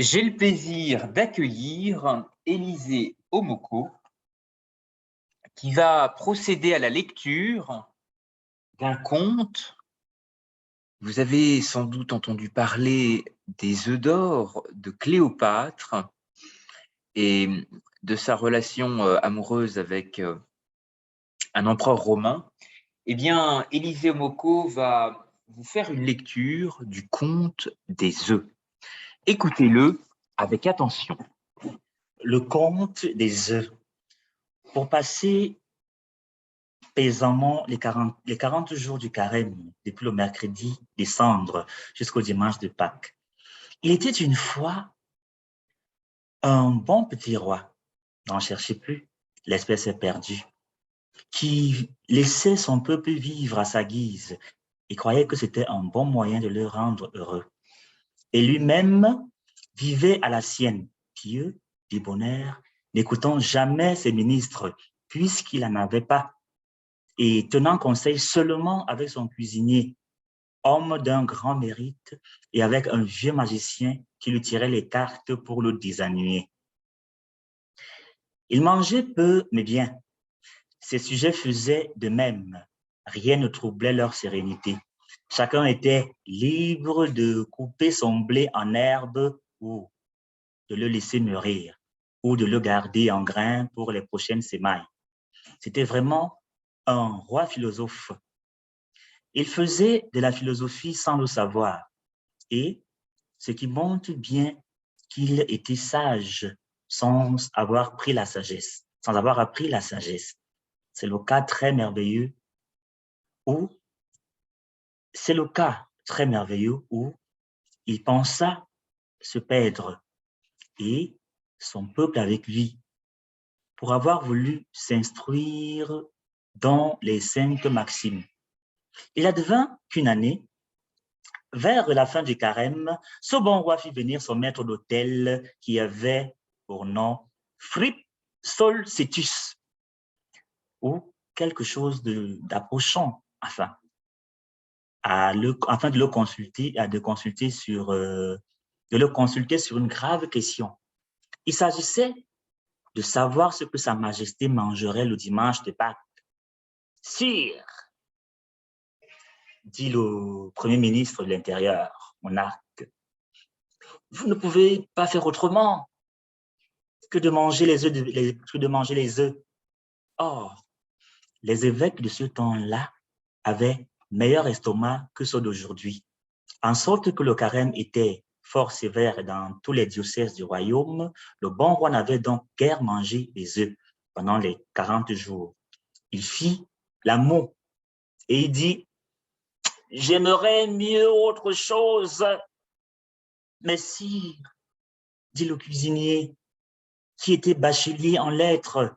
J'ai le plaisir d'accueillir Élisée Omoko qui va procéder à la lecture d'un conte. Vous avez sans doute entendu parler des œufs d'or de Cléopâtre et de sa relation amoureuse avec un empereur romain. Eh bien, Élisée Omoko va vous faire une lecture du conte des œufs. Écoutez-le avec attention. Le conte des œufs. Pour passer pesamment les 40 jours du carême, depuis le mercredi des cendres jusqu'au dimanche de Pâques. Il était une fois un bon petit roi, n'en cherchez plus, l'espèce est perdue, qui laissait son peuple vivre à sa guise et croyait que c'était un bon moyen de le rendre heureux. Et lui-même vivait à la sienne, pieux, débonnaire, n'écoutant jamais ses ministres, puisqu'il n'en avait pas, et tenant conseil seulement avec son cuisinier, homme d'un grand mérite, et avec un vieux magicien qui lui tirait les cartes pour le désennuyer. Il mangeait peu, mais bien. Ses sujets faisaient de même. Rien ne troublait leur sérénité. Chacun était libre de couper son blé en herbe ou de le laisser mûrir ou de le garder en grain pour les prochaines semailles. C'était vraiment un roi philosophe. Il faisait de la philosophie sans le savoir et ce qui montre bien qu'il était sage sans avoir pris la sagesse, sans avoir appris la sagesse. C'est le cas très merveilleux où il pensa se perdre et son peuple avec lui pour avoir voulu s'instruire dans les saintes maximes. Il advint qu'une année, vers la fin du carême, ce bon roi fit venir son maître d'hôtel qui avait pour nom Fripp Solcetus, ou quelque chose d'approchant, afin de le consulter sur une grave question. Il s'agissait de savoir ce que Sa Majesté mangerait le dimanche de Pâques. « Sire, dit le Premier ministre de l'Intérieur, monarque, vous ne pouvez pas faire autrement que de manger les œufs. Or, les évêques de ce temps-là avaient meilleur estomac que ceux d'aujourd'hui, en sorte que le carême était fort sévère dans tous les diocèses du royaume. Le bon roi n'avait donc guère mangé les œufs pendant les 40 jours. Il fit la moue et il dit « J'aimerais mieux autre chose. » « Mais sire, dit le cuisinier, qui était bachelier en lettres,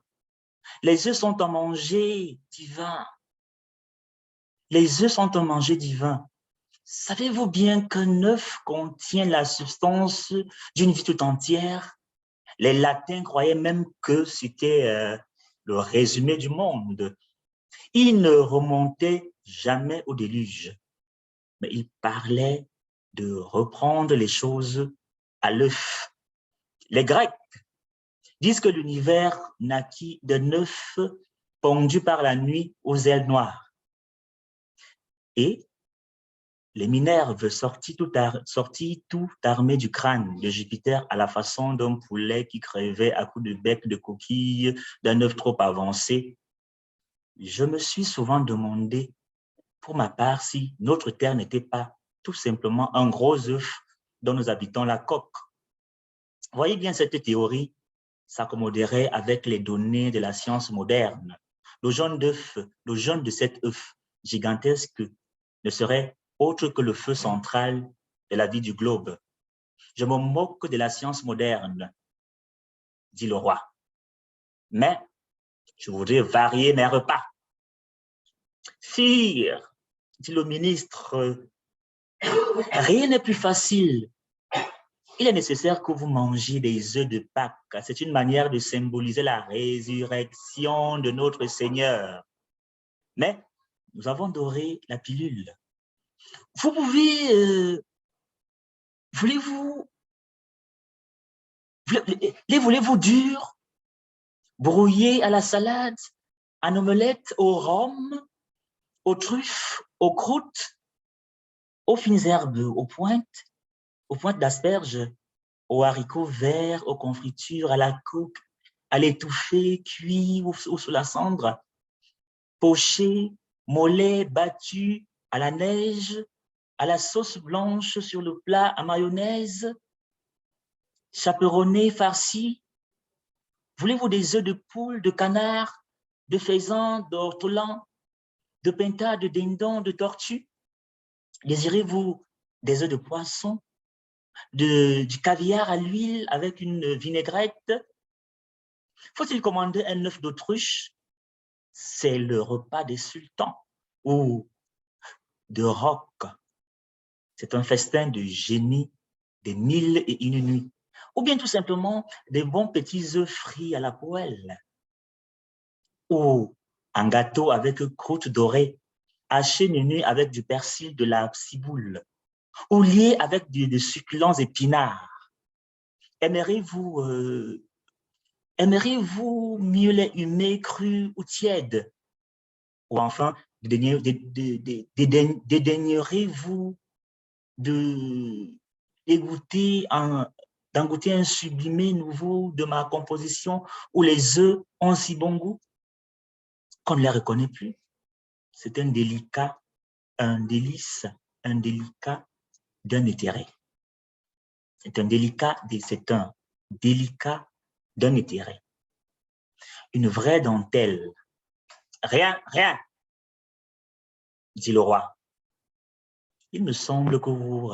les œufs sont un manger divin. Les œufs sont un manger divin. Savez-vous bien qu'un œuf contient la substance d'une vie tout entière? Les latins croyaient même que c'était le résumé du monde. Ils ne remontaient jamais au déluge, mais ils parlaient de reprendre les choses à l'œuf. Les Grecs disent que l'univers naquit d'un œuf pondu par la nuit aux ailes noires. Et les Minerves sortis tout armés du crâne de Jupiter à la façon d'un poulet qui crevait à coups de bec de coquille d'un œuf trop avancé. Je me suis souvent demandé, pour ma part, si notre Terre n'était pas tout simplement un gros œuf dont nous habitons la coque. Voyez bien, cette théorie s'accommoderait avec les données de la science moderne. Le jaune de cet œuf gigantesque ne serait autre que le feu central de la vie du globe. Je me moque de la science moderne, dit le roi, mais je voudrais varier mes repas. Sire, dit le ministre, rien n'est plus facile. Il est nécessaire que vous mangiez des œufs de Pâques. C'est une manière de symboliser la résurrection de notre Seigneur. Mais nous avons doré la pilule. Vous pouvez, voulez-vous Les voulez-vous durs, brouillés à la salade, en omelette au rhum, aux truffes, aux croûtes, aux fines herbes, aux pointes d'asperges, aux haricots verts, aux confitures, à la coque, à l'étouffée, cuit ou sous la cendre, poché, mollet, battu, à la neige, à la sauce blanche sur le plat à mayonnaise, chaperonné, farci. Voulez-vous des œufs de poule, de canard, de faisan, d'ortolan, de pintade, de dindon, de tortue? Désirez-vous des œufs de poisson, du caviar à l'huile avec une vinaigrette? Faut-il commander un œuf d'autruche? C'est le repas des sultans. Ou de roc. C'est un festin de génie des 1001 nuits. Ou bien tout simplement des bons petits œufs frits à la poêle. Ou un gâteau avec croûte dorée, haché nu avec du persil, de la ciboule. Ou lié avec des succulents épinards. Aimeriez-vous mieux les humer, crus ou tièdes? Ou enfin, dédaignerez-vous d'en goûter un sublimé nouveau de ma composition où les œufs ont si bon goût qu'on ne les reconnaît plus? C'est un délicat, un délice, un délicat d'un éthéré. C'est un délicat d'un éthéré. Une vraie dentelle. Rien, rien, dit le roi. Il me semble que vous